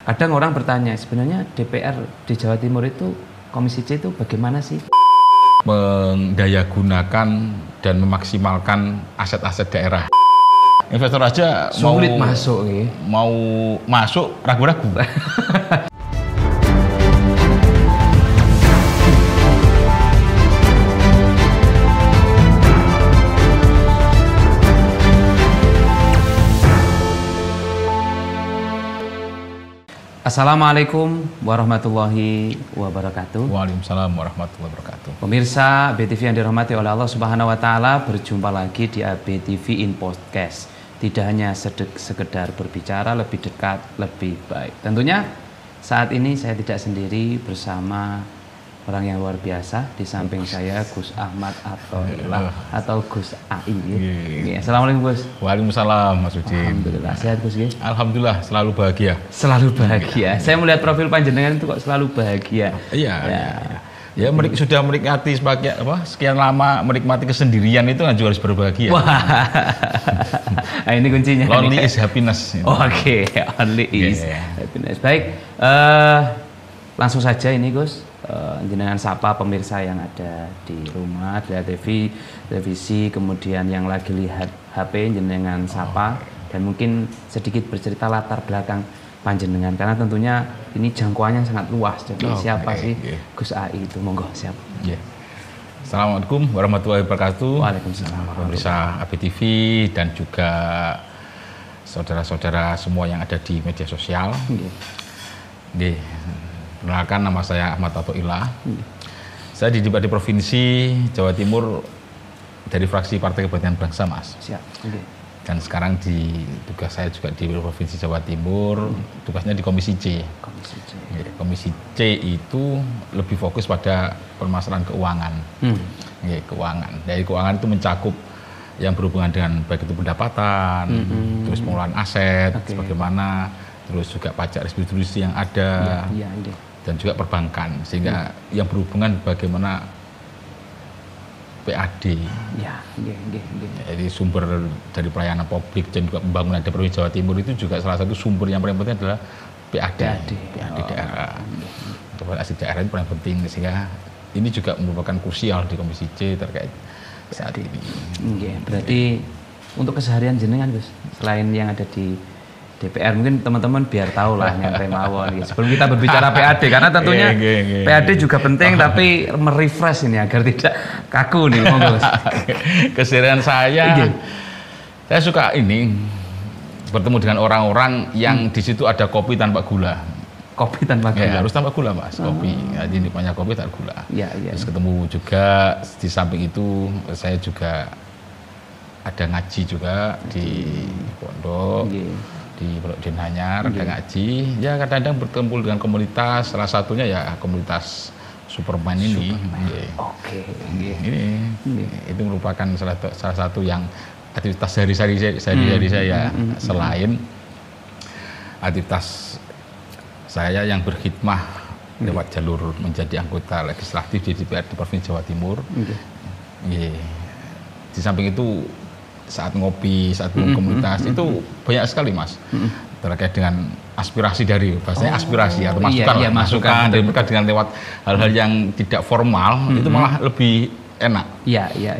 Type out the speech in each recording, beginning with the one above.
Kadang orang bertanya, sebenarnya DPR di Jawa Timur itu, Komisi C itu bagaimana sih? Mendayagunakan dan memaksimalkan aset-aset daerah. Investor aja Sulit masuk ya. Mau masuk ragu-ragu. Assalamualaikum warahmatullahi wabarakatuh. Waalaikumsalam warahmatullahi wabarakatuh. Pemirsa ABTV yang dirahmati oleh Allah Subhanahu wa taala, berjumpa lagi di ABTV in Podcast. Tidak hanya sekedar berbicara lebih dekat, lebih baik. Tentunya saat ini saya tidak sendiri, bersama orang yang luar biasa. Di samping saya Gus Ahmad atau Gus AI. Ya. Assalamualaikum Gus. Waalaikumsalam Mas Udin. Alhamdulillah sehat Gus ya. Alhamdulillah selalu bahagia. Selalu bahagia. Saya melihat profil panjenengan itu kok selalu bahagia. Iya. Ya, sudah menikmati sekian lama menikmati kesendirian itu kan juga harus berbahagia. Wah. Nah, ini kuncinya. Lonely is happiness. Oke, only is happiness. Baik, langsung saja ini Gus. Jenengan sapa pemirsa yang ada di rumah, di televisi, kemudian yang lagi lihat HP, jenengan sapa, dan mungkin sedikit bercerita latar belakang panjenengan, karena tentunya ini jangkauannya sangat luas. Jadi siapa sih Gus AI itu? Monggo, siapa? Assalamualaikum warahmatullahi wabarakatuh. Waalaikumsalam. Pemirsa ABTV dan juga saudara-saudara semua yang ada di media sosial. Perkenalkan, nama saya Ahmad Athoillah. Saya dijabat di Provinsi Jawa Timur dari fraksi Partai Kebangkitan Bangsa, Mas. Siap. Dan sekarang tugas saya juga di Provinsi Jawa Timur, tugasnya di Komisi C. Komisi C itu lebih fokus pada permasalahan keuangan. Keuangan. Dari keuangan itu mencakup yang berhubungan dengan baik itu pendapatan, terus pengelolaan aset, bagaimana, terus juga pajak restitusi yang ada. Dan juga perbankan, sehingga yang berhubungan bagaimana PAD, jadi sumber dari pelayanan publik dan juga pembangunan di Provinsi Jawa Timur itu juga salah satu sumber yang paling penting adalah PAD daerah. Aset daerah itu paling penting, sehingga ini juga merupakan krusial di Komisi C terkait saat ini. Berarti untuk keseharian jenengan Gus, selain yang ada di DPR, mungkin teman-teman biar tahu lah nyampe mawon gitu. Sebelum kita berbicara PAD, karena tentunya PAD juga penting, tapi merefresh ini agar tidak kaku nih. Keseharian saya suka ini bertemu dengan orang-orang yang di situ ada kopi tanpa gula. Kopi tanpa gula? Harus tanpa gula, Mas. Kopi. Jadi nikmatnya kopi tanpa gula. Terus ketemu juga, di samping itu saya juga ada ngaji juga di pondok. Di Pondok Denanyar, ada ngaji. Ya kadang-kadang bertemu dengan komunitas, salah satunya ya komunitas Superman ini. Itu merupakan salah satu yang aktivitas sehari-hari saya, selain aktivitas saya yang berkhidmah lewat jalur menjadi anggota legislatif di DPR di Provinsi Jawa Timur. Di samping itu saat ngopi, saat komunitas itu banyak sekali, Mas, terkait dengan aspirasi dari bahasanya aspirasi atau masukan dari mereka dengan lewat hal-hal yang tidak formal, itu malah lebih enak.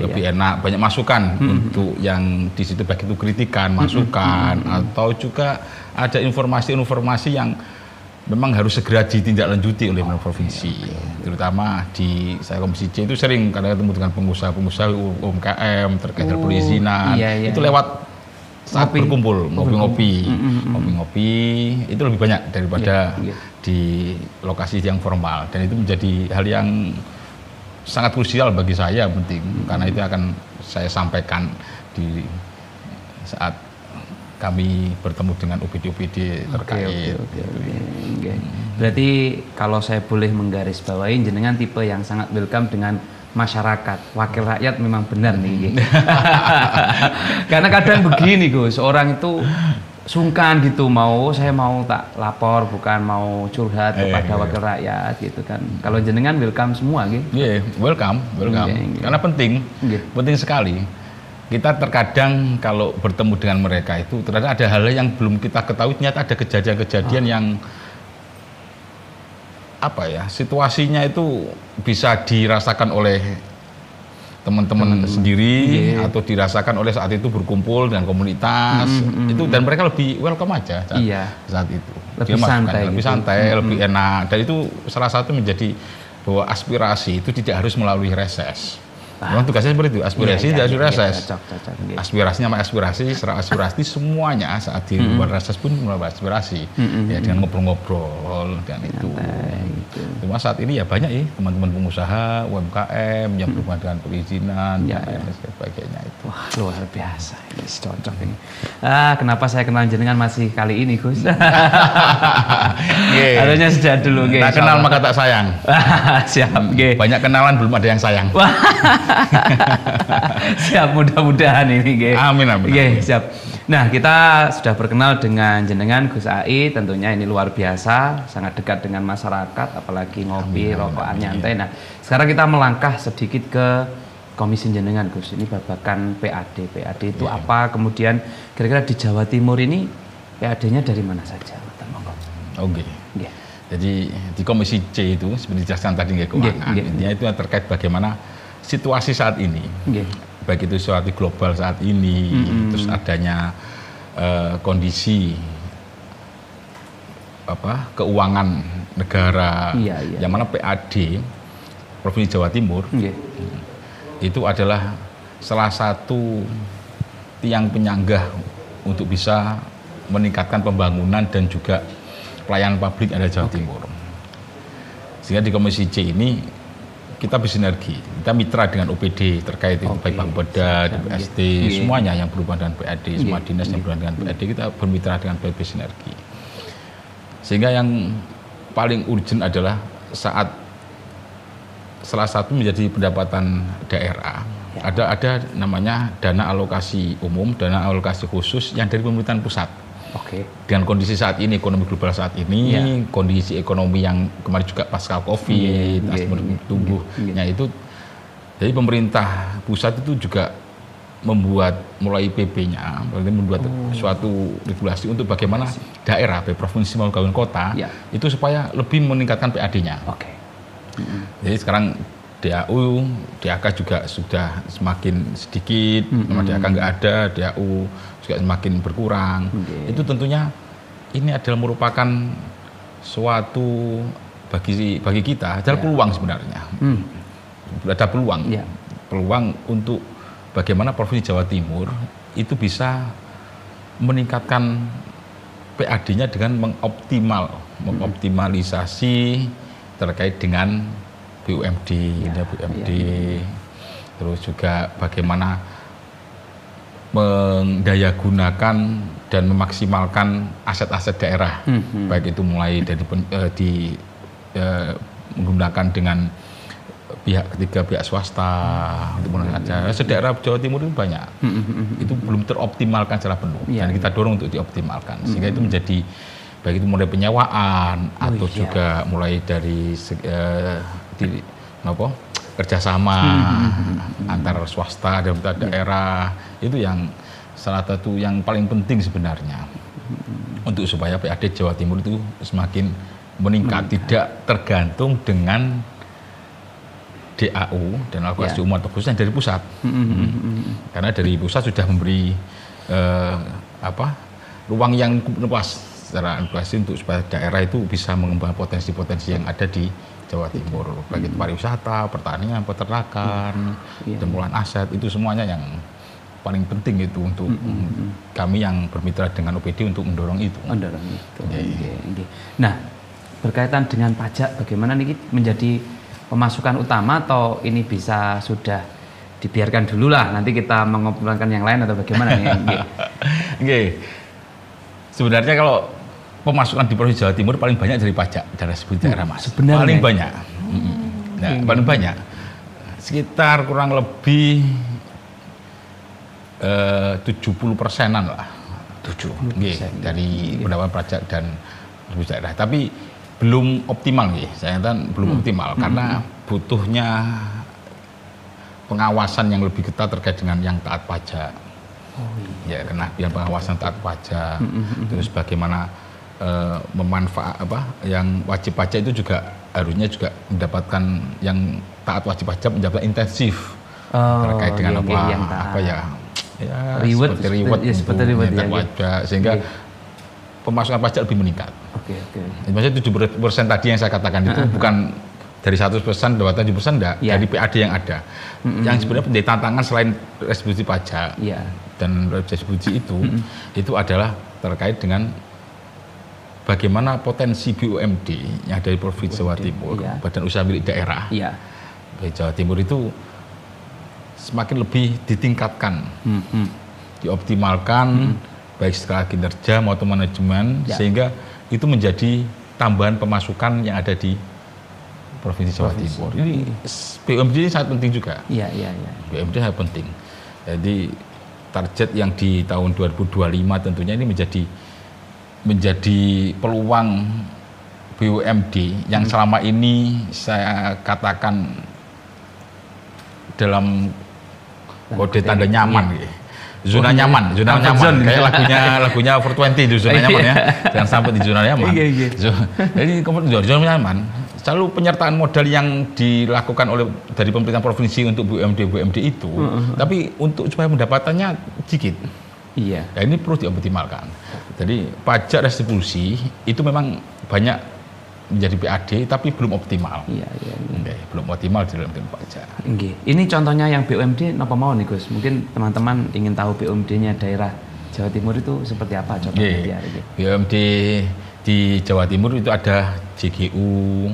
Lebih enak, banyak masukan untuk yang di situ, baik itu kritikan, masukan, atau juga ada informasi-informasi yang memang harus segera ditindaklanjuti oleh provinsi. Terutama di saya Komisi C itu sering kadang ketemu dengan pengusaha-pengusaha UMKM terkait dengan perizinan. Itu lewat saat berkumpul ngopi-ngopi itu lebih banyak daripada di lokasi yang formal, dan itu menjadi hal yang sangat krusial bagi saya, penting, karena itu akan saya sampaikan di saat kami bertemu dengan OPD terkait. Berarti kalau saya boleh menggarisbawahi, jenengan tipe yang sangat welcome dengan masyarakat, wakil rakyat memang benar nih. Karena kadang begini Gus, orang itu sungkan gitu, saya mau tak lapor, bukan mau curhat kepada wakil rakyat gitu kan. Kalau jenengan welcome semua gitu. Welcome. Karena penting sekali. Kita terkadang kalau bertemu dengan mereka itu ternyata ada hal yang belum kita ketahui, ternyata ada kejadian-kejadian yang apa ya, situasinya itu bisa dirasakan oleh teman-teman sendiri atau dirasakan oleh saat itu berkumpul dengan komunitas itu, dan mereka lebih welcome aja saat itu. Lebih santai, lebih santai, lebih enak, dan itu salah satu menjadi bahwa aspirasi itu tidak harus melalui reses. Memang tugasnya seperti itu, aspirasi tidak harus reses. Aspirasinya sama aspirasi, secara aspirasi semuanya saat di luar reses pun melalui aspirasi, ya dengan ngobrol-ngobrol dan itu. Cuma saat ini ya banyak ya teman-teman pengusaha UMKM yang berhubungan dengan perizinan dan sebagainya itu. Wah, luar biasa, ini cocok ini. Kenapa saya kenal jenengan masih kali ini, Gus? Harusnya sejak dulu. Tak kenal maka tak sayang. Siap. Banyak kenalan belum ada yang sayang. Siap, mudah-mudahan ini. Amin. Siap. Nah, kita sudah berkenal dengan jenengan Gus Ai, tentunya ini luar biasa, sangat dekat dengan masyarakat, apalagi ngopi, rokokan nyantai. Nah, sekarang kita melangkah sedikit ke komisi jenengan, Gus. Ini babakan PAD. PAD itu apa? Kemudian kira-kira di Jawa Timur ini PAD-nya dari mana saja? Oke. Jadi di komisi C itu seperti dijelaskan tadi keuangan, intinya itu terkait bagaimana situasi saat ini, baik itu situasi global saat ini, terus adanya kondisi keuangan negara, yang mana PAD Provinsi Jawa Timur itu adalah salah satu tiang penyangga untuk bisa meningkatkan pembangunan dan juga pelayanan publik ada Jawa Timur. Sehingga di komisi C ini kita bersinergi, kita mitra dengan OPD terkait itu, baik Bapeda, DPST, semuanya yang berhubungan dengan PAD, semua dinas yang berhubungan dengan PAD, kita bermitra dengan PAD sinergi. Sehingga yang paling urgent adalah saat salah satu menjadi pendapatan daerah, ada namanya dana alokasi umum, dana alokasi khusus yang dari pemerintahan pusat. Dengan kondisi saat ini, ekonomi global saat ini, kondisi ekonomi yang kemarin juga pasca COVID, tumbuhnya itu, jadi pemerintah pusat itu juga membuat mulai PP-nya, membuat suatu regulasi untuk bagaimana daerah, provinsi maupun kabupaten kota, itu supaya lebih meningkatkan PAD-nya. Jadi sekarang DAU, DAK juga sudah semakin sedikit, nama DAK nggak ada, DAU juga semakin berkurang. Itu tentunya ini adalah merupakan suatu bagi kita adalah peluang sebenarnya. Ada peluang untuk bagaimana Provinsi Jawa Timur itu bisa meningkatkan PAD-nya dengan mengoptimalisasi terkait dengan BUMD, terus juga bagaimana mendayagunakan dan memaksimalkan aset-aset daerah, baik itu mulai dari menggunakan dengan pihak swasta untuk mengajar. Sedaerah Jawa Timur itu banyak, itu belum teroptimalkan secara penuh, dan kita dorong untuk dioptimalkan, sehingga itu menjadi baik itu mulai penyewaan atau juga mulai dari kerjasama antara swasta dan daerah, itu yang salah satu yang paling penting sebenarnya untuk supaya PAD Jawa Timur itu semakin meningkat, tidak tergantung dengan DAU dan alokasi umum atau khususnya dari pusat, karena dari pusat sudah memberi ruang yang luas secara alokasi untuk supaya daerah itu bisa mengembangkan potensi-potensi yang ada di Jawa Timur, baik itu pariwisata, pertanian, peternakan, pemulihan aset, itu semuanya yang paling penting itu untuk kami yang bermitra dengan OPD untuk mendorong itu. Nah, berkaitan dengan pajak, bagaimana ini menjadi pemasukan utama atau ini bisa sudah dibiarkan dulu lah, nanti kita mengoptimalkan yang lain atau bagaimana nih? Sebenarnya kalau pemasukan di Provinsi Jawa Timur paling banyak dari pajak dari sebuah daerah, Mas. Sebenarnya paling banyak. Paling banyak. Sekitar kurang lebih 70%-an lah. 70% dari pendapatan pajak dan daerah. Tapi belum optimal saya katakan belum optimal karena butuhnya pengawasan yang lebih ketat terkait dengan yang taat pajak. Ya, karena pengawasan taat pajak. Terus bagaimana yang wajib pajak itu juga harusnya juga mendapatkan yang taat wajib pajak mendapatkan intensif terkait dengan reward seperti reward pajak sehingga pemasukan pajak lebih meningkat. Maksudnya 7% tadi yang saya katakan itu bukan dari 100%, 27% enggak, dari PAD yang ada. Yang sebenarnya menjadi tantangan selain restitusi pajak dan restitusi itu adalah terkait dengan bagaimana potensi BUMD yang dari Provinsi Jawa Timur, Badan Usaha Milik Daerah di Jawa Timur itu semakin lebih ditingkatkan, dioptimalkan, baik secara kinerja maupun manajemen, sehingga itu menjadi tambahan pemasukan yang ada di Provinsi Jawa Timur. Ini BUMD ini sangat penting juga. BUMD sangat penting. Jadi target yang di tahun 2025 tentunya ini menjadi peluang BUMD yang selama ini saya katakan dalam kode tanda nyaman, zona nyaman, kayak lagunya 420 itu zona nyaman ya, jangan sampai di zona nyaman. Jadi kemudian zona nyaman, selalu penyertaan modal yang dilakukan dari pemerintah provinsi untuk BUMD itu, tapi untuk supaya pendapatannya sedikit. Ya ini perlu dioptimalkan. Jadi pajak restitusi itu memang banyak menjadi PAD tapi belum optimal. Belum optimal di dalam pajak. Ini contohnya yang BUMD napa mau nih Gus? Mungkin teman-teman ingin tahu BUMD-nya daerah Jawa Timur itu seperti apa contohnya? BUMD di Jawa Timur itu ada JGU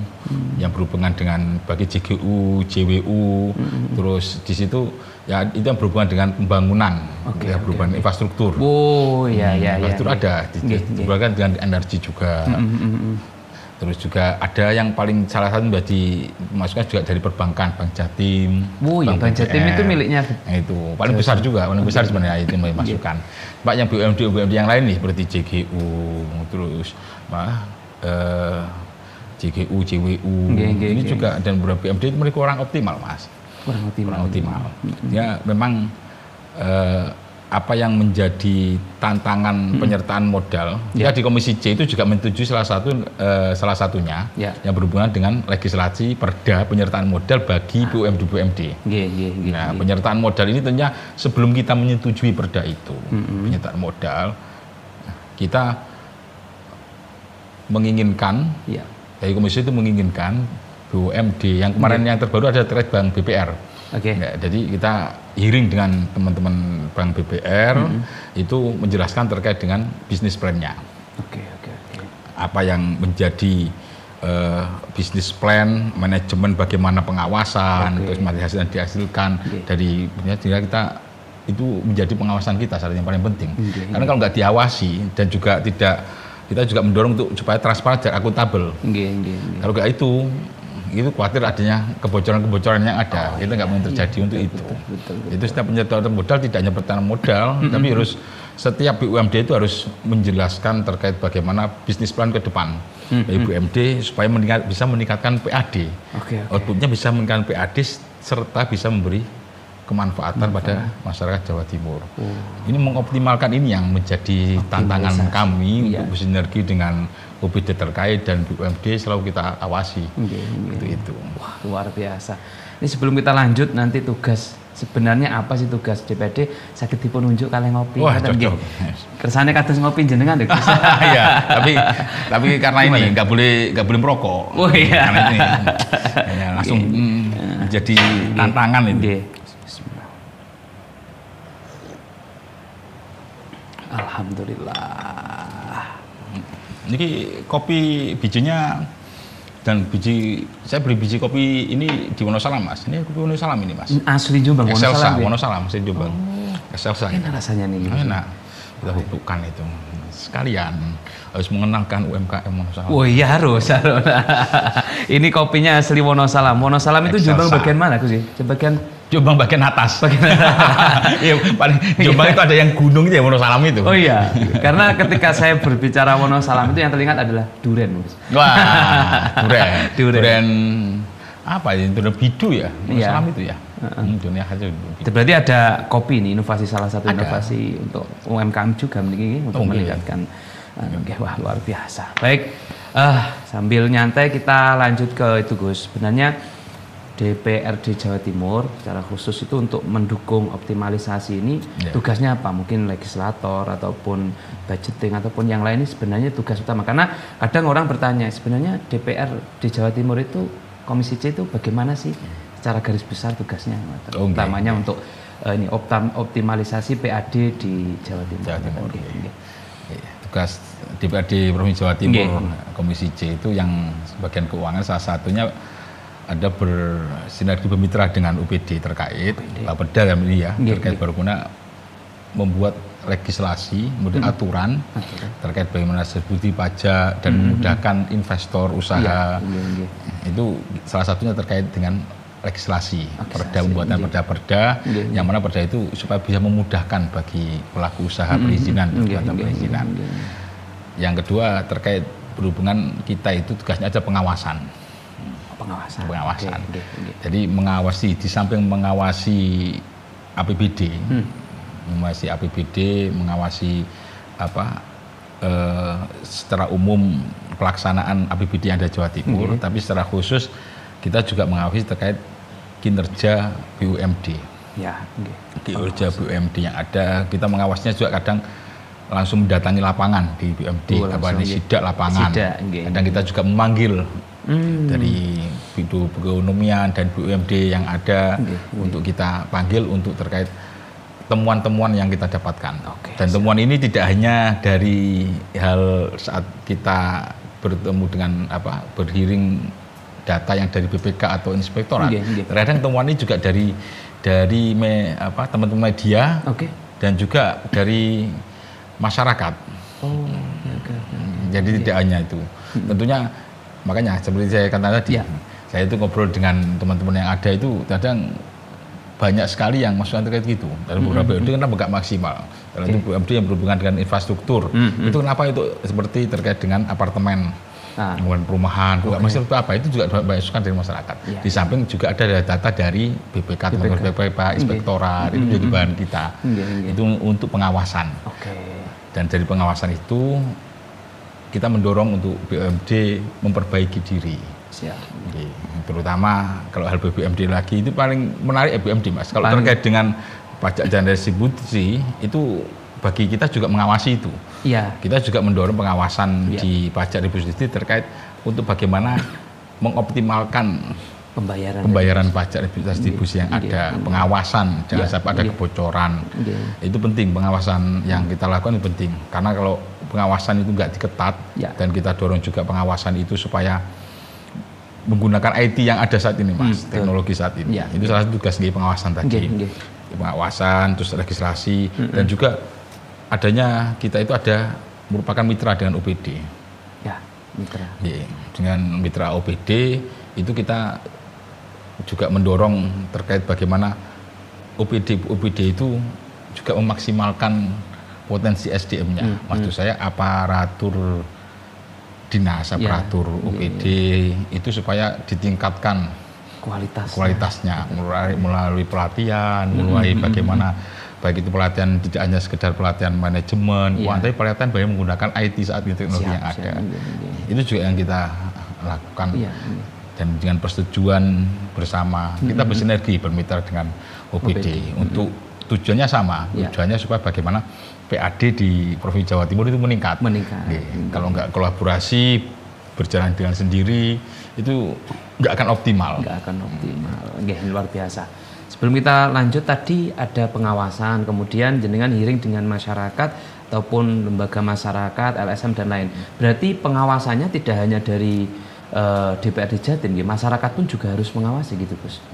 yang berhubungan dengan bagi JGU, JWU, terus di situ ya itu yang berhubungan dengan pembangunan, berhubungan infrastruktur. Infrastruktur ada, berhubungan dengan energi juga. Terus juga ada yang paling salah satu menjadi masukan juga dari perbankan, Bank Jatim. Bank Jatim itu miliknya. Itu paling besar juga, paling besar sebenarnya itu masukan. Pak yang BUMD yang lain nih seperti JGU, terus JGU, JWU, ini juga dan beberapa BUMD itu mereka kurang optimal, Mas. Kurang optimal. Ya memang apa yang menjadi tantangan penyertaan modal, ya di Komisi C itu juga menyetujui salah satunya yang berhubungan dengan legislasi perda penyertaan modal bagi BUMD. Nah, penyertaan modal ini tentunya sebelum kita menyetujui perda itu, penyertaan modal, kita menginginkan, dari Komisi itu menginginkan BUMD yang kemarin yang terbaru ada terkait Bank BPR. Ya, jadi kita hearing dengan teman-teman Bank BPR itu menjelaskan terkait dengan bisnis plan-nya. Apa yang menjadi bisnis plan, manajemen bagaimana pengawasan, terus hasil yang dihasilkan dari kita itu menjadi pengawasan kita salah yang paling penting. Karena kalau nggak diawasi dan juga kita juga mendorong untuk supaya transparan dan akuntabel. Kalau nggak itu khawatir adanya kebocoran-kebocoran yang ada. Kita nggak mau terjadi untuk itu. Itu setiap penyertaan modal tidak hanya pertahanan modal, tapi harus setiap BUMD itu harus menjelaskan terkait bagaimana bisnis plan ke depan dari BUMD supaya bisa meningkatkan PAD. Outputnya bisa meningkatkan PAD serta bisa memberi kemanfaatan pada masyarakat Jawa Timur. Ini mengoptimalkan ini yang menjadi tantangan kami untuk bersinergi dengan OBD terkait dan BUMD selalu kita awasi. Itu. Wah, luar biasa. Ini sebelum kita lanjut nanti tugas sebenarnya apa sih tugas DPD sakit dipun unjuk kalian ngopi. Wah, cocok. Kersane kados ngopi jenengan lho. Iya, tapi karena ini nggak boleh merokok. Karena ini langsung jadi tantangan itu. Alhamdulillah. Ini kopi bijinya dan saya beli biji kopi ini di Wonosalam, Mas. Ini kopi Wonosalam ini, Mas. Asli Jombang, Wonosalam, saya Jombang. Excelsa. Enak rasanya nih. Enak. Kita hubungkan itu. Sekalian harus mengenalkan UMKM Wonosalam. Oh iya harus. Ini kopinya asli Wonosalam. Wonosalam itu Jombang bagian mana aku sih? Jombang bagian atas. Iya, paling Jombang itu ada yang gunung itu ya Wonosalam itu. Oh iya, karena ketika saya berbicara Wonosalam itu yang terlihat adalah duren. Wah, duren apa ya? Duren bidu ya, Wonosalam itu ya. Dunia aja. Berarti ada kopi nih, salah satu inovasi untuk UMKM juga untuk meningkatkan Wah, luar biasa. Baik, sambil nyantai kita lanjut ke itu Gus. Sebenarnya DPRD Jawa Timur secara khusus itu untuk mendukung optimalisasi ini tugasnya apa? Mungkin legislator ataupun budgeting ataupun yang lain ini sebenarnya tugas utama. Karena kadang orang bertanya sebenarnya DPR di Jawa Timur itu Komisi C itu bagaimana sih secara garis besar tugasnya? Utamanya untuk ini optimalisasi PAD di Jawa Timur. Jawa Timur. Tugas DPRD Provinsi Jawa Timur Komisi C itu yang bagian keuangan salah satunya ada bersinergi bermitra dengan UPD terkait Bapeda ini ya terkait berguna membuat legislasi kemudian aturan terkait bagaimana distribusi pajak dan memudahkan investor usaha itu salah satunya terkait dengan legislasi perda pembuatan perda-perda yang mana perda itu supaya bisa memudahkan bagi pelaku usaha perizinan perizinan. Yang kedua terkait berhubungan kita itu tugasnya aja pengawasan. Jadi mengawasi di samping mengawasi APBD, mengawasi secara umum pelaksanaan APBD yang ada Jawa Timur, tapi secara khusus kita juga mengawasi terkait kinerja BUMD. Kinerja BUMD yang ada, kita mengawasinya juga kadang langsung mendatangi lapangan di BUMD, sidak lapangan. Kadang kita juga memanggil dari bidang perekonomian dan BUMD yang ada untuk kita panggil untuk terkait temuan-temuan yang kita dapatkan. Dan temuan ini tidak hanya dari hal saat kita bertemu dengan berhearing data yang dari BPK atau inspektorat. Terkadang temuan ini juga dari teman-teman media dan juga dari masyarakat. Jadi tidak hanya itu. Tentunya makanya seperti saya katakan tadi, saya itu ngobrol dengan teman-teman yang ada itu kadang banyak sekali yang masukan terkait gitu. Dan beberapa itu kenapa nggak maksimal. Kalau itu BUMD yang berhubungan dengan infrastruktur, itu kenapa itu seperti terkait dengan apartemen, kemudian perumahan, nggak maksimal apa itu juga banyak masukan dari masyarakat. Di samping juga ada data dari BPK, teman-teman BPK, inspektorat, itu jadi bahan kita. Itu untuk pengawasan. Dan dari pengawasan itu kita mendorong untuk BUMD memperbaiki diri. Terutama kalau hal BUMD lagi itu paling menarik BUMD Mas. Kalau terkait dengan pajak dan distribusi itu bagi kita juga mengawasi itu. Kita juga mendorong pengawasan di pajak distribusi terkait untuk bagaimana mengoptimalkan pembayaran pajak distribusi yang ada, pengawasan jangan sampai ada kebocoran. Itu penting, pengawasan yang kita lakukan itu penting karena kalau pengawasan itu nggak diketat dan kita dorong juga pengawasan itu supaya menggunakan IT yang ada saat ini Mas, teknologi saat ini. Itu salah satu tugas dari pengawasan tadi. Pengawasan, terus legislasi dan juga adanya kita itu ada merupakan mitra dengan OPD. Dengan mitra OPD itu kita juga mendorong terkait bagaimana OPD itu juga memaksimalkan potensi SDM-nya. Maksud saya aparatur dinas, aparatur OPD itu supaya ditingkatkan kualitasnya melalui pelatihan, mulai bagaimana baik itu pelatihan tidak hanya sekedar pelatihan manajemen, tapi pelatihan banyak menggunakan IT saat ini teknologi yang ada. Itu juga yang kita lakukan. Dan dengan persetujuan bersama kita bersinergi bermitra dengan OPD untuk tujuannya sama, tujuannya supaya bagaimana PAD di Provinsi Jawa Timur itu meningkat. Kalau nggak kolaborasi berjalan dengan sendiri itu nggak akan optimal. Luar biasa. Sebelum kita lanjut tadi ada pengawasan, kemudian jenengan hearing dengan masyarakat ataupun lembaga masyarakat, LSM dan lain. Berarti pengawasannya tidak hanya dari DPRD Jatim, masyarakat pun juga harus mengawasi gitu Gus.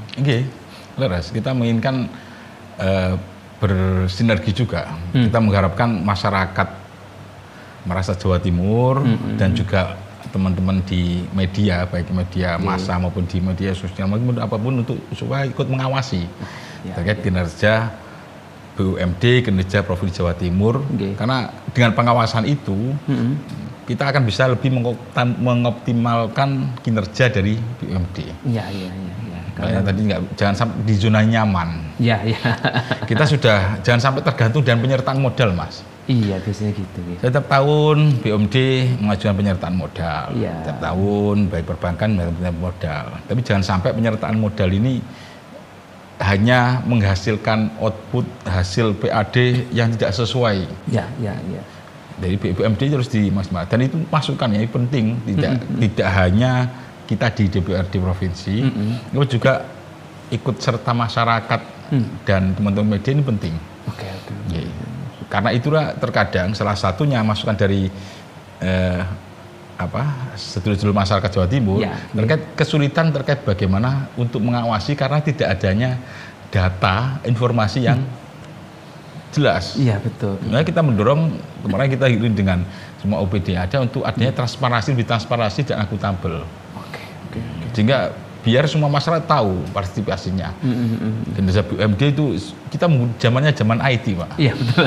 Leres. Kita menginginkan bersinergi juga. Kita mengharapkan masyarakat merasa Jawa Timur dan juga teman-teman di media, baik media massa maupun di media sosial maupun apapun untuk supaya ikut mengawasi terkait kinerja BUMD, kinerja Provinsi Jawa Timur. Karena dengan pengawasan itu kita akan bisa lebih mengoptimalkan kinerja dari BUMD. Karena tadi jangan sampai di zona nyaman. Kita sudah jangan sampai tergantung dengan penyertaan modal, Mas. Iya, biasanya gitu. Setiap tahun BUMD mengajukan penyertaan modal. Iya. Setiap tahun baik perbankan mengajukan modal. Tapi jangan sampai penyertaan modal ini hanya menghasilkan output hasil PAD yang tidak sesuai. Iya. Dari BUMD harus dimaksimalkan. Dan itu masukan ya, penting. Tidak hanya kita di DPRD provinsi, itu juga ikut serta masyarakat dan teman-teman media ini penting. Oke. Ya. Karena itulah terkadang salah satunya masukan dari sedulur-sedulur masyarakat Jawa Timur terkait kesulitan terkait bagaimana untuk mengawasi karena tidak adanya data informasi yang jelas. Iya, betul. Nah, kita mendorong kemarin kita hiring dengan semua OPD ada untuk adanya transparansi, lebih transparansi dan akuntabel. Oke. Sehingga biar semua masyarakat tahu partisipasinya. Dan desa BUMD itu kita zamannya zaman IT, Pak. Iya, betul.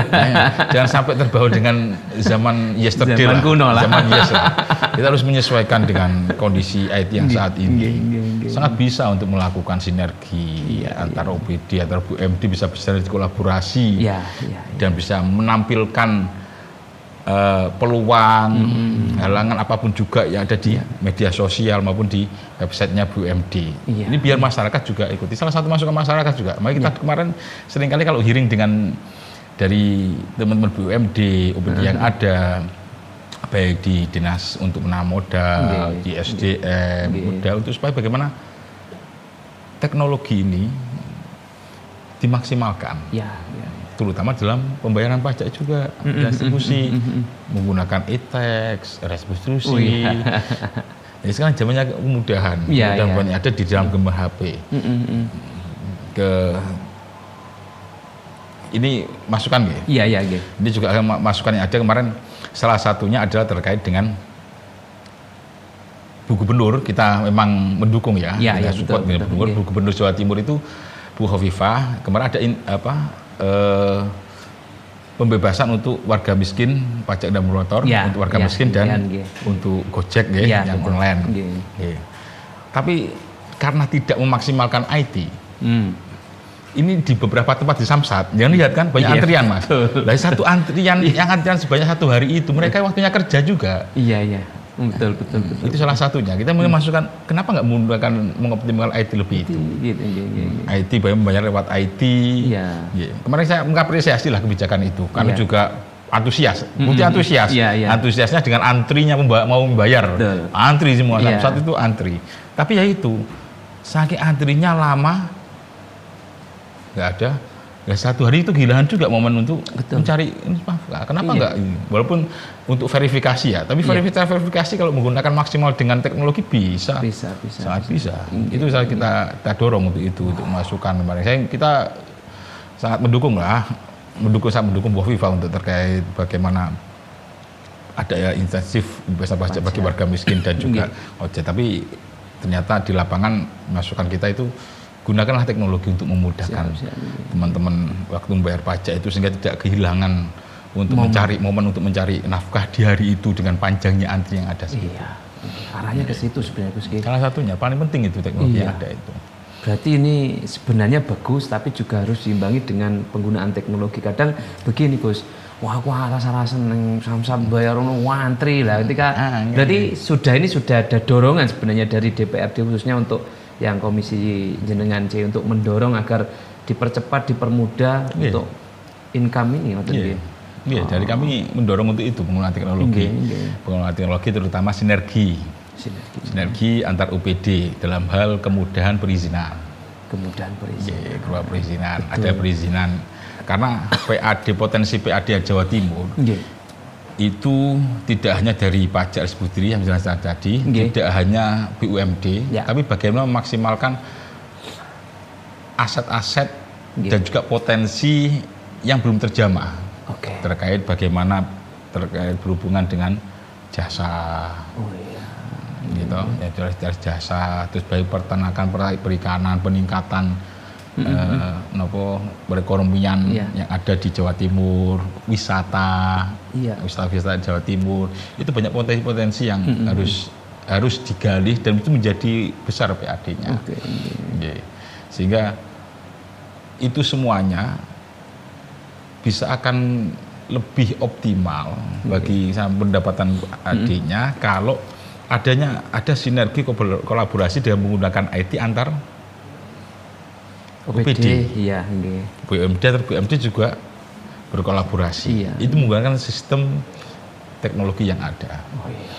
Jangan sampai terbawa dengan zaman yesterday zaman kuno lah. Zaman yes lah. Kita harus menyesuaikan dengan kondisi IT yang saat ini. Sangat bisa untuk melakukan sinergi antara OPD, antara BUMD bisa kolaborasi dan bisa menampilkan peluang, halangan apapun juga yang ada di media sosial maupun di websitenya BUMD. Ini biar masyarakat juga ikuti. Salah satu masukan masyarakat juga. Makanya kita kemarin seringkali kalau hearing dengan dari teman-teman BUMD, OPD yang ada, baik di dinas untuk menanam modal, di SDM, modal untuk supaya bagaimana teknologi ini dimaksimalkan. Terutama dalam pembayaran pajak juga, distribusi, menggunakan e-tax, restitusi. Jadi sekarang zamannya kemudahan, banyak ada di dalam gambar HP. Ini masukan gitu. Ini juga masukan yang ada kemarin, salah satunya adalah terkait dengan Bu Gubernur, kita memang mendukung kita support dengan Bu Gubernur Jawa Timur itu Bu Hovifah. Kemarin ada pembebasan untuk warga miskin pajak dan motor, untuk warga miskin dan untuk Gojek yang online. Tapi karena tidak memaksimalkan IT, ini di beberapa tempat di Samsat, jangan lihat kan banyak antrian, Mas. Lah satu antrian yang antrian sebanyak satu hari itu, mereka waktunya kerja juga. Betul. Itu salah satunya. Kita mulai masukkan, kenapa nggak menggunakan mengoptimalkan IT lebih itu? IT banyak membayar lewat IT. Kemarin saya mengapresiasi lah kebijakan itu, karena juga antusias, antusiasnya dengan antrinya mau membayar, antri semua saat itu antri. Tapi ya itu, saking antrinya lama, nggak ada. Ya satu hari itu kehilangan juga momen untuk mencari kenapa enggak walaupun untuk verifikasi tapi verifikasi kalau menggunakan maksimal dengan teknologi bisa sangat bisa. Itu kita dorong untuk itu, untuk masukan kemarin. Kita sangat mendukung Bu Hovifah untuk terkait bagaimana ada insentif pembebasan pajak bagi warga miskin dan juga ojek. Tapi ternyata di lapangan masukan kita itu gunakanlah teknologi untuk memudahkan teman-teman waktu membayar pajak itu sehingga tidak kehilangan untuk mencari momen untuk mencari nafkah di hari itu dengan panjangnya antri yang ada. Arahnya ke situ sebenarnya, Gus. Salah satunya paling penting itu teknologi yang ada itu. Berarti ini sebenarnya bagus, tapi juga harus diimbangi dengan penggunaan teknologi. Kadang begini, Gus. Wah, aku rasa-rasa neng Samsat bayar antri lah. Berarti sudah ada dorongan sebenarnya dari DPRD khususnya untuk yang komisi jenengan C untuk mendorong agar dipercepat, dipermudah untuk income ini. Dari kami mendorong untuk itu penggunaan teknologi, penggunaan teknologi terutama sinergi antar UPD dalam hal kemudahan perizinan. Ada perizinan karena potensi PAD Jawa Timur. Itu tidak hanya dari pajak restitusi yang jelas tadi, tidak hanya BUMD, tapi bagaimana memaksimalkan aset-aset dan juga potensi yang belum terjamah terkait bagaimana berhubungan dengan jasa, jasa, terus baik peternakan, perikanan, peningkatan perekonomian yang ada di Jawa Timur, wisata Jawa Timur, itu banyak potensi-potensi yang harus digali dan itu menjadi besar PAD-nya. Sehingga itu semuanya bisa akan lebih optimal bagi pendapatan adiknya kalau ada sinergi kolaborasi dengan menggunakan IT antar OPD. Iya, BUMD atau BUMD juga berkolaborasi. Iya. Itu menggunakan sistem teknologi yang ada. Oh iya.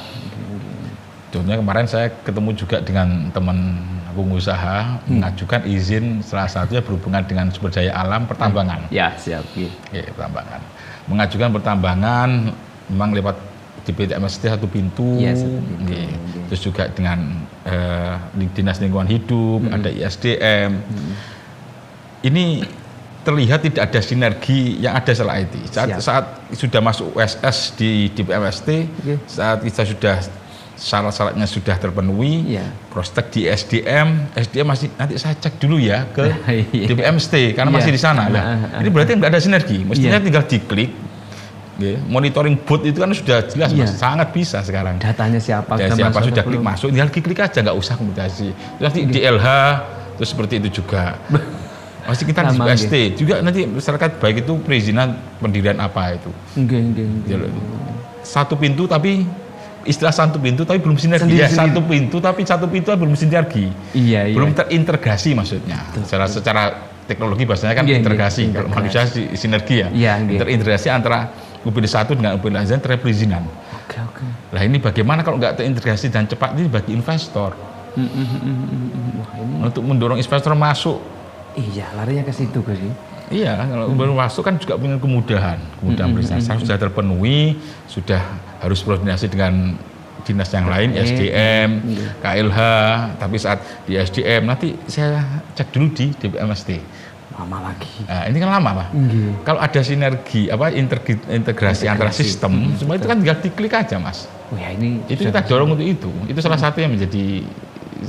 Contohnya kemarin saya ketemu juga dengan teman pengusaha mengajukan izin, salah satunya berhubungan dengan sumber daya alam pertambangan. Ya, siap. Pertambangan. Mengajukan pertambangan memang lewat di PTMST satu pintu. Ya, Terus juga dengan Dinas Lingkungan Hidup, ada ISDM. Ini terlihat tidak ada sinergi yang ada setelah IT. Saat sudah masuk USS di PMST, saat kita sudah syarat-syaratnya sudah terpenuhi, prospek di SDM masih nanti saya cek dulu ya ke DPMST karena masih di sana. Ini berarti nggak ada sinergi. Mestinya tinggal diklik. Monitoring booth itu kan sudah jelas, sangat bisa sekarang. Datanya siapa sudah klik masuk, tinggal klik aja, nggak usah komunikasi. Nanti di LH terus seperti itu juga. Masih kita di ST juga nanti masyarakat baik itu perizinan pendirian apa itu. Satu pintu tapi istilah satu pintu tapi belum sinergi. Satu pintu tapi belum sinergi. Belum terintegrasi maksudnya. Secara teknologi bahasanya kan integrasi. Kalau manusia sinergi ya. Terintegrasi antara UPD 1 dengan UPD lain perizinan. Nah ini bagaimana kalau nggak terintegrasi dan cepat ini bagi investor. Untuk mendorong investor masuk. Iya, larinya ke situ Gus. Iya, kalau baru masuk kan juga punya kemudahan perizinan. Sudah terpenuhi, sudah harus koordinasi dengan dinas yang lain, SDM, KLH. Tapi saat di SDM nanti saya cek dulu di DPMST. Lama lagi. Nah, ini kan lama, Pak. Kalau ada sinergi, integrasi antara sistem, semua itu kan tinggal diklik aja, Mas. Oh ya, ini itu kita dorong untuk itu. Itu salah satu yang menjadi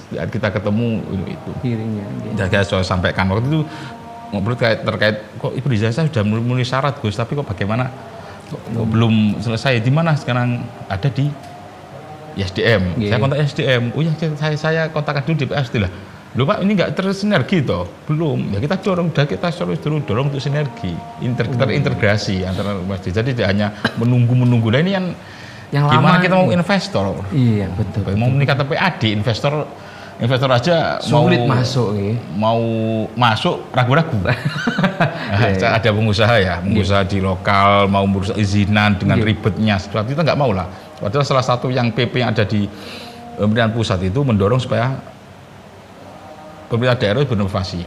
kita ketemu itu. Jadi saya sampaikan waktu itu ngobrol terkait kok Ibu Rijasa sudah memenuhi syarat Gus, tapi kok bagaimana kok belum selesai, di mana sekarang ada di SDM. Saya kontak SDM. Oh ya, saya kontakkan dulu di PSD lah. Loh Pak, ini nggak tersinergi toh? Belum. Ya kita dorong untuk sinergi, terintegrasi antara masjid. Jadi tidak hanya menunggu. Nah ini yang gimana lama kita mau investor? Iya betul. Mau menikah tapi investor aja sulit mau masuk ragu-ragu. Ada pengusaha di lokal mau ngurus izinan dengan ribetnya, seperti itu nggak mau lah. Padahal salah satu yang PP yang ada di pemerintahan pusat itu mendorong supaya pemerintah daerah berinovasi.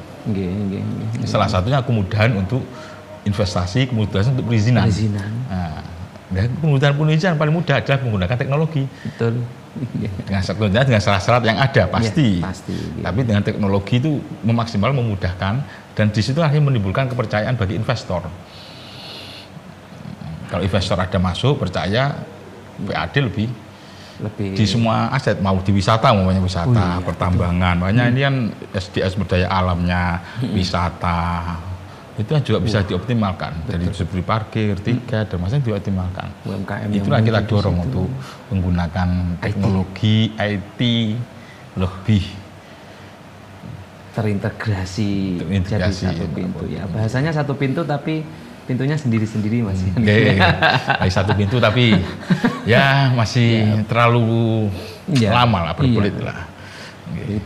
Salah satunya kemudahan untuk investasi, kemudahan untuk perizinan. Dan kemudahan perizinan paling mudah adalah menggunakan teknologi. Betul. Dengan syarat-syarat yang ada pasti. Tapi dengan teknologi itu memudahkan dan di situ akhirnya menimbulkan kepercayaan bagi investor. Kalau investor ada masuk percaya, PAD lebih di semua aset, mau di wisata, pertambangan, makanya ini kan SDS sumber daya alamnya, wisata. Itu juga bisa dioptimalkan dari seperti parkir, tiket, dan masanya dioptimalkan. UMKM itulah kita dorong untuk menggunakan teknologi IT lebih terintegrasi jadi satu pintu ya. Bahasanya satu pintu tapi pintunya sendiri-sendiri Mas. Satu pintu tapi ya masih terlalu lama lah, berbelit lah. Jadi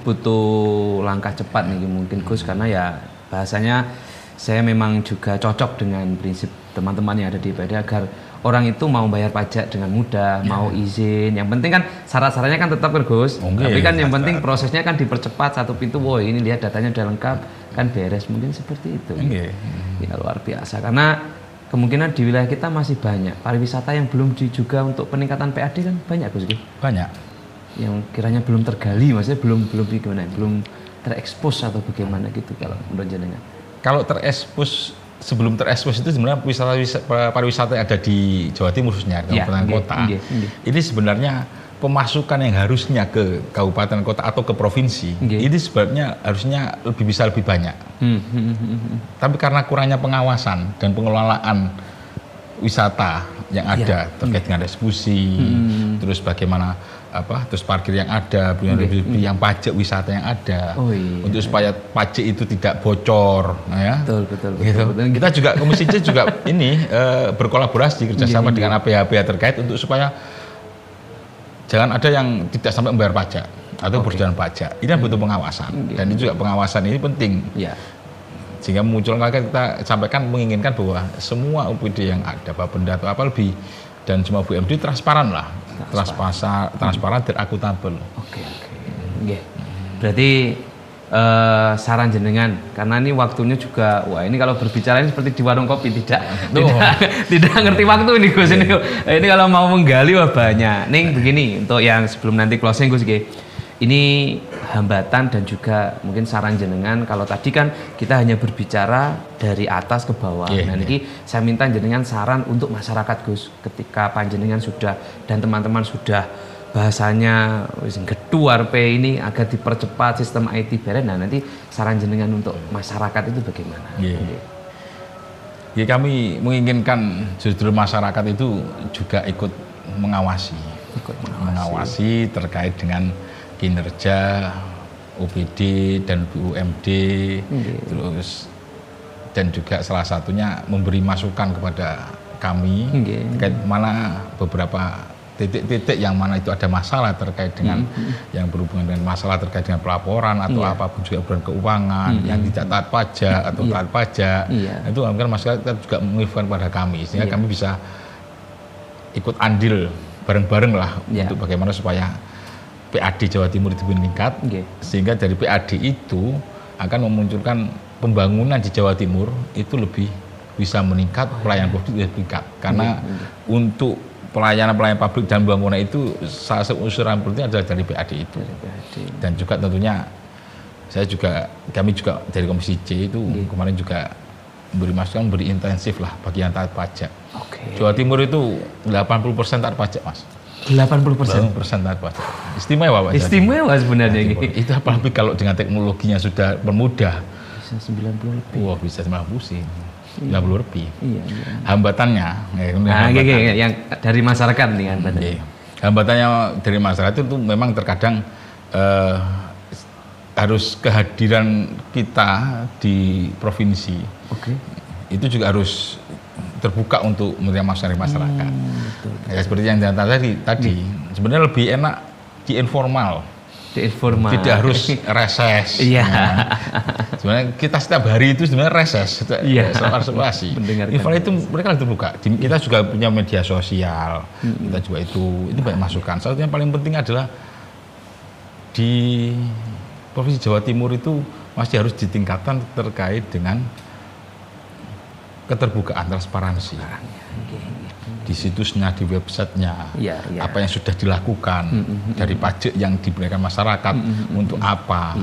butuh langkah cepat nih mungkin Gus, karena ya bahasanya saya memang juga cocok dengan prinsip teman-teman yang ada di IPD agar orang itu mau bayar pajak dengan mudah, mau izin. Yang penting kan syarat-syaratnya kan tetap kan Gus. Tapi kan yang penting prosesnya kan dipercepat, satu pintu. Wow, ini lihat datanya udah lengkap, kan beres, mungkin seperti itu. Ya luar biasa. Karena kemungkinan di wilayah kita masih banyak pariwisata yang belum juga untuk peningkatan PAD kan banyak Gus. Banyak. Yang kiranya belum tergali, maksudnya belum gimana? Belum terekspos atau bagaimana gitu kalau menurut jenengan. Kalau sebelum terekspos itu sebenarnya pariwisata yang ada di Jawa Timur khususnya kabupaten kota. Ini sebenarnya pemasukan yang harusnya ke kabupaten kota atau ke provinsi ini sebenarnya harusnya lebih banyak. Tapi karena kurangnya pengawasan dan pengelolaan wisata yang ada terkait dengan distribusi, terus bagaimana terus parkir yang ada, yang pajak wisata yang ada, untuk supaya pajak itu tidak bocor, ya. Betul. Kita juga Komisi C juga ini berkolaborasi kerjasama dengan APH terkait untuk supaya jangan ada yang tidak sampai membayar pajak atau berjalan pajak. Ini butuh pengawasan dan ini juga pengawasan ini penting. Sehingga munculkan kita sampaikan menginginkan bahwa semua OPD yang ada, apa benda atau apa lebih dan semua BUMD transparan lah. Transparan dan akuntabel. Oke. Berarti saran jenengan, karena ini waktunya juga, wah ini kalau berbicara ini seperti di warung kopi, tidak ngerti waktu ini Gus. Ini kalau mau menggali wah banyak. Nih begini, untuk yang sebelum nanti closing Gus, ini hambatan dan juga mungkin saran jenengan. Kalau tadi kan kita hanya berbicara dari atas ke bawah. Nanti saya minta jenengan saran untuk masyarakat Gus, ketika panjenengan sudah dan teman-teman sudah bahasanya gedua RP ini agar dipercepat sistem IT beren. Nah nanti saran jenengan untuk masyarakat itu bagaimana? Kami menginginkan justru masyarakat itu juga ikut mengawasi terkait dengan kinerja OPD dan BUMD, terus dan juga salah satunya memberi masukan kepada kami terkait mana beberapa titik-titik yang mana itu ada masalah terkait dengan yang berhubungan dengan masalah terkait dengan pelaporan atau apapun juga berhubungan keuangan yang tidak taat pajak atau taat pajak, itu kan masyarakat juga menginfokan pada kami sehingga kami bisa ikut andil bareng-bareng lah untuk bagaimana supaya PAD Jawa Timur itu meningkat, sehingga dari PAD itu akan memunculkan pembangunan di Jawa Timur itu lebih bisa meningkat, pelayanan publik lebih meningkat. Karena untuk pelayanan publik dan pembangunan itu salah satu unsur yang penting adalah dari PAD itu. Dan juga tentunya kami juga dari Komisi C itu kemarin juga memberi masukan, memberi intensif lah bagi yang taat pajak. Jawa Timur itu 80% taat pajak, Mas. 80% taat pajak. Istimewa Pak. Istimewa sebenarnya ini. Itu apalagi kalau dengan teknologinya sudah bermudah. Bisa 90 lebih. Wah, bisa 90 sih. 90 lebih. Hambatannya, yang dari masyarakat nih hambatannya. Hambatannya dari masyarakat itu memang terkadang harus kehadiran kita di provinsi. Itu juga harus terbuka untuk menerima masyarakat. Ya seperti yang tadi sebenarnya lebih enak di informal. Tidak harus reses. Sebenarnya kita setiap hari itu sebenarnya reses, observasi. Informal itu mereka terbuka. Kita juga punya media sosial. Kita juga itu banyak masukan. Satu yang paling penting adalah di Provinsi Jawa Timur itu masih harus ditingkatkan terkait dengan keterbukaan, transparansi di situsnya, di websitenya, apa yang sudah dilakukan dari pajak yang diberikan masyarakat untuk apa,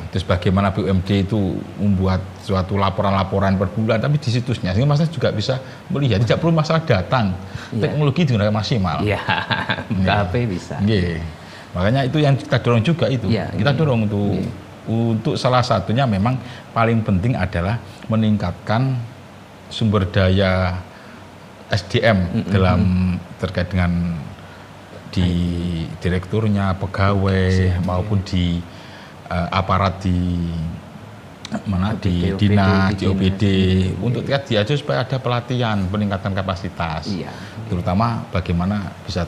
terus bagaimana BUMD itu membuat suatu laporan-laporan per bulan, tapi di situsnya sehingga masyarakat juga bisa melihat, tidak perlu masalah datang, teknologi digunakan maksimal. HP bisa. Makanya itu yang kita dorong juga itu, kita dorong untuk salah satunya memang paling penting adalah meningkatkan sumber daya SDM dalam terkait dengan di direkturnya, pegawai maupun di aparat di dinas, di OPD untuk diajar supaya ada pelatihan peningkatan kapasitas, terutama bagaimana bisa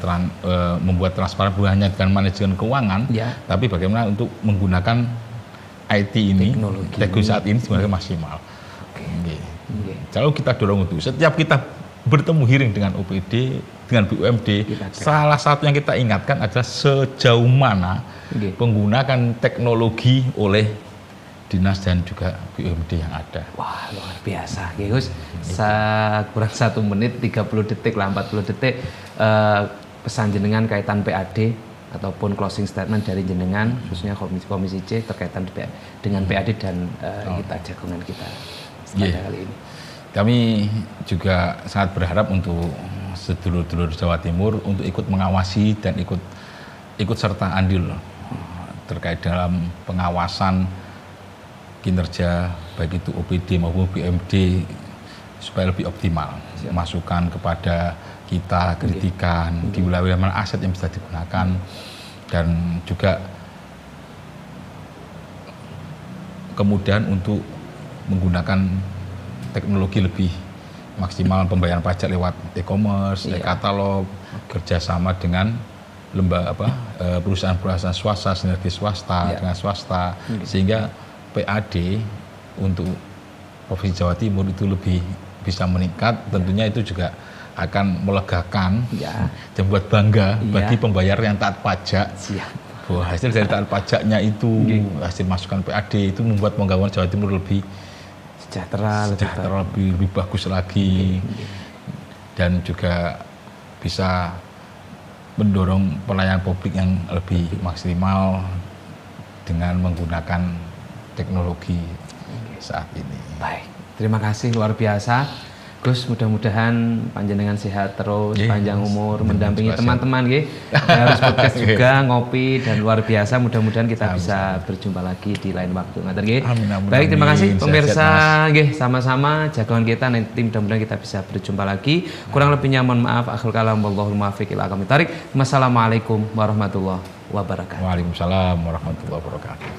membuat transparan bukan hanya dengan manajemen keuangan, tapi bagaimana untuk menggunakan IT ini, teknologi saat ini sebenarnya maksimal. Kalau kita dorong itu, setiap kita bertemu hearing dengan OPD, dengan BUMD, salah satu yang kita ingatkan adalah sejauh mana penggunaan teknologi oleh dinas dan juga BUMD yang ada. Wah, luar biasa. Gus, kurang 1 menit, 30 detik lah, 40 detik pesan jenengan kaitan PAD ataupun closing statement dari jenengan, khususnya Komisi C terkaitan dengan PAD dan kita jagongan kita kali ini. Kami juga sangat berharap untuk sedulur-dulur Jawa Timur untuk ikut mengawasi dan ikut serta andil terkait dalam pengawasan kinerja baik itu OPD maupun BUMD supaya lebih optimal. Masukan kepada kita, kritikan di wilayah mana aset yang bisa digunakan, dan juga kemudian untuk menggunakan teknologi lebih maksimal, pembayaran pajak lewat e-commerce, e-katalog, kerjasama dengan perusahaan-perusahaan swasta, sinergi swasta dengan swasta, sehingga PAD untuk Provinsi Jawa Timur itu lebih bisa meningkat. Tentunya itu juga akan melegakan dan buat bangga bagi pembayar yang taat pajak. Bahwa hasil dari taat pajaknya itu, hasil masukan PAD itu membuat pembangunan Jawa Timur lebih sejahtera, lebih bagus lagi, dan juga bisa mendorong pelayanan publik yang lebih maksimal dengan menggunakan teknologi saat ini. Baik, terima kasih luar biasa. Gus, mudah-mudahan panjenengan sehat terus, panjang umur, mendampingi teman-teman harus podcast juga, ngopi, dan luar biasa. Mudah-mudahan kita bisa berjumpa lagi di lain waktu. Baik, terima kasih pemirsa, sama-sama jagoan kita, nanti mudah-mudahan kita bisa berjumpa lagi. Kurang lebihnya mohon maaf, akhir kalam, wallahul muwaffiq ila aqwamit thoriq. Wassalamualaikum warahmatullahi wabarakatuh. Waalaikumsalam warahmatullahi wabarakatuh.